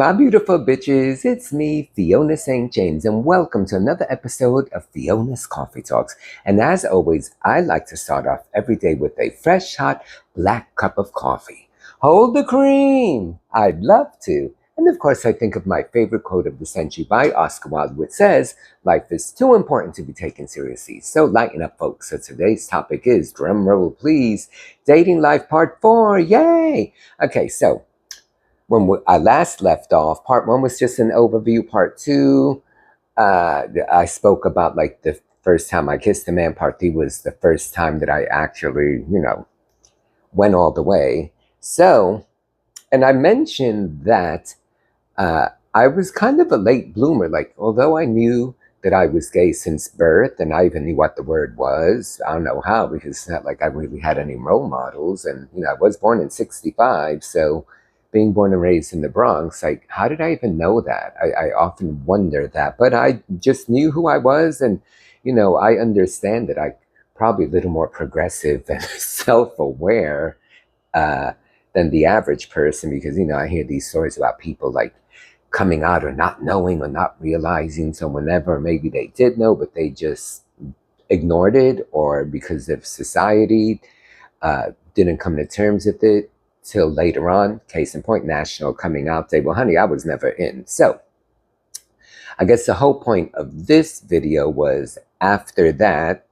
My beautiful bitches, it's me, Fiona St. James, and welcome to another episode of Fiona's Coffee Talks. And as always, I like to start off every day with a fresh, hot, black cup of coffee. Hold the cream! I'd love to. And of course, I think of my favorite quote of the century by Oscar Wilde, which says, "Life is too important to be taken seriously." So lighten up, folks. So today's topic is, drum roll please, dating life part 4. Yay! Okay, so I last left off, part one was just an overview. Part two, I spoke about like the first time I kissed a man. Part three was the first time that I actually, went all the way. So, and I mentioned that I was kind of a late bloomer. Like, although I knew that I was gay since birth, and I even knew what the word was. I don't know how, because it's not like I really had any role models. And, I was born in 65, so being born and raised in the Bronx, like, how did I even know that? I often wonder that, but I just knew who I was. And, I understand that I probably a little more progressive and self-aware than the average person, because, I hear these stories about people like coming out or not knowing or not realizing. So whenever maybe they did know, but they just ignored it, or because of society, didn't come to terms with it till later on. Case in point, National Coming Out Day. Well, honey, I was never in. So I guess the whole point of this video was, after that,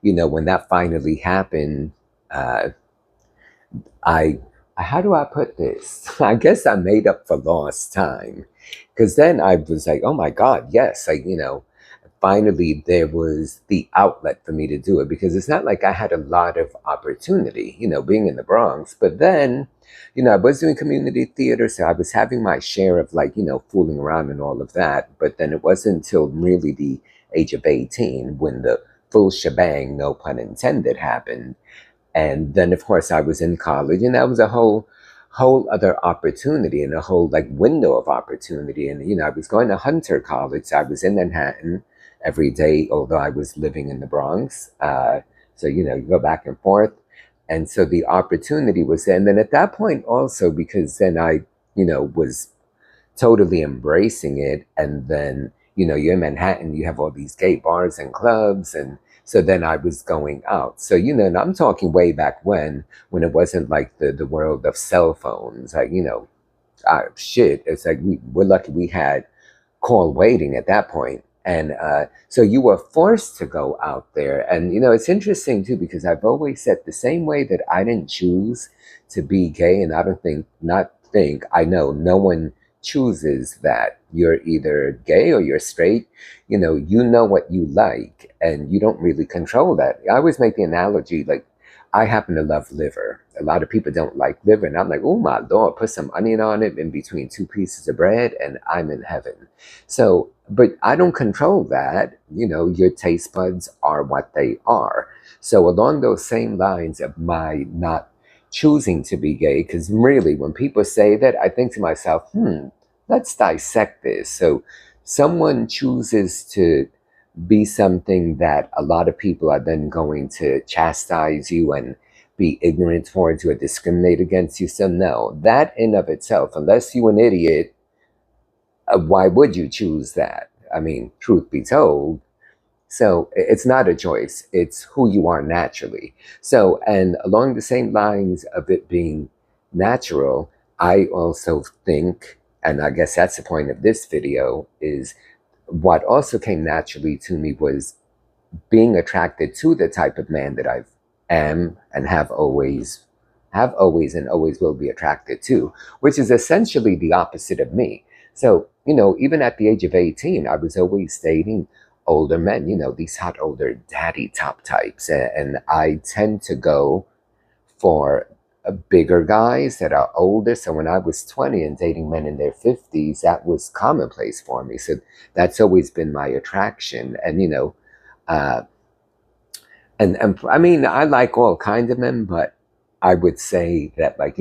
when that finally happened, I how do I put this? I guess I made up for lost time, because then I was like, oh my God, yes, like, finally there was the outlet for me to do it, because it's not like I had a lot of opportunity, being in the Bronx. But then, I was doing community theater, so I was having my share of like, fooling around and all of that. But then it wasn't until really the age of 18 when the full shebang, no pun intended, happened. And then of course I was in college, and that was a whole other opportunity, and a whole like window of opportunity. And I was going to Hunter College, so I was in Manhattan every day, although I was living in the Bronx. So you go back and forth. And so the opportunity was there. And then at that point also, because then I was totally embracing it. And then you're in Manhattan, you have all these gay bars and clubs. And so then I was going out. So, and I'm talking way back when it wasn't like the world of cell phones. Like, shit, it's like we're lucky we had call waiting at that point. And so you were forced to go out there. And, it's interesting too, because I've always said, the same way that I didn't choose to be gay, and I don't think, I know no one chooses that. You're either gay or you're straight. You know what you like, and you don't really control that. I always make the analogy, like, I happen to love liver. A lot of people don't like liver, and I'm like, oh my Lord, put some onion on it in between two pieces of bread, and I'm in heaven. So, but I don't control that. Your taste buds are what they are. So along those same lines of my not choosing to be gay, because really when people say that, I think to myself, let's dissect this. So someone chooses to be something that a lot of people are then going to chastise you and be ignorant towards you or discriminate against you. So no, that in of itself, unless you're an idiot, why would you choose that? I mean, truth be told. So it's not a choice. It's who you are naturally. So, and along the same lines of it being natural, I also think, and I guess that's the point of this video, is what also came naturally to me was being attracted to the type of man that I am and have always and always will be attracted to, which is essentially the opposite of me. So, even at the age of 18, I was always dating older men, these hot older daddy top types. And I tend to go for bigger guys that are older. So when I was 20 and dating men in their 50s, that was commonplace for me. So that's always been my attraction. And, uh, and I mean, I like all kinds of men, but I would say that, like,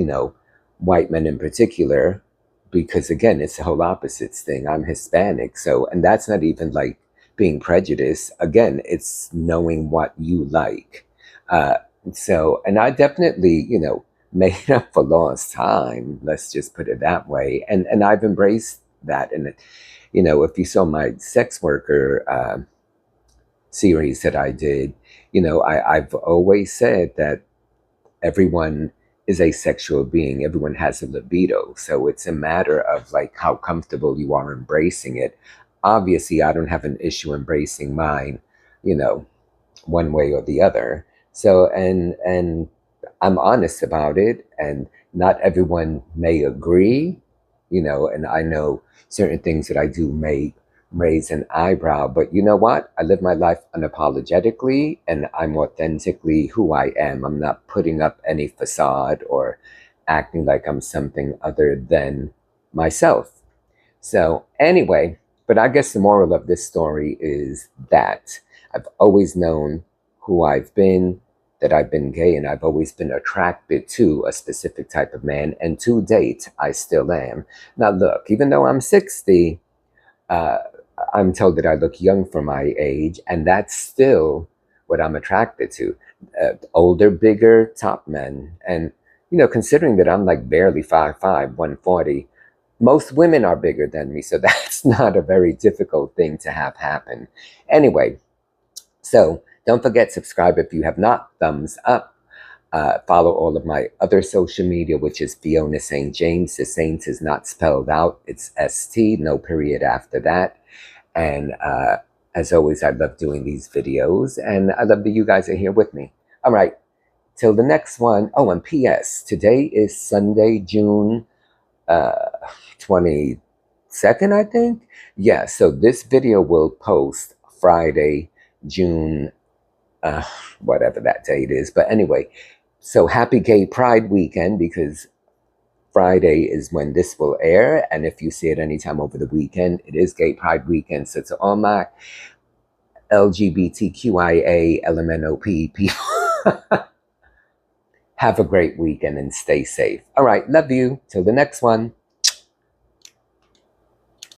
white men in particular, because again, it's the whole opposites thing. I'm Hispanic. So, and that's not even like being prejudiced. Again, it's knowing what you like. So, and I definitely, made up for lost time. Let's just put it that way. And I've embraced that. And you know, if you saw my sex worker series that I did, you know, I've always said that everyone is a sexual being. Everyone has a libido. So it's a matter of like how comfortable you are embracing it. Obviously, I don't have an issue embracing mine, you know, one way or the other. So and I'm honest about it, and not everyone may agree, you know, and I know certain things that I do may raise an eyebrow, but you know what? I live my life unapologetically and I'm authentically who I am. I'm not putting up any facade or acting like I'm something other than myself. So, anyway, but I guess the moral of this story is that I've always known who I've been, that I've been gay, and I've always been attracted to a specific type of man. And to date, I still am. Now, look, even though I'm 60, uh, I'm told that I look young for my age, and that's still what I'm attracted to. Older, bigger, top men. And, you know, considering that I'm like barely 5'5", 140, most women are bigger than me, so that's not a very difficult thing to have happen. Anyway, so don't forget, subscribe if you have not, thumbs up. Follow all of my other social media, which is Fiona St. James. The Saint is not spelled out. It's ST, no period after that. And as always, I love doing these videos, and I love that you guys are here with me. All right, till the next one. Oh, and P.S. Today is Sunday, June 22nd, I think. Yeah, so this video will post Friday, June, whatever that date is. But anyway, so happy Gay Pride weekend, because Friday is when this will air. And if you see it anytime over the weekend, it is Gay Pride weekend. So to all my lgbtqia LMNOP people, have a great weekend and stay safe. All right, love you. Till the next one.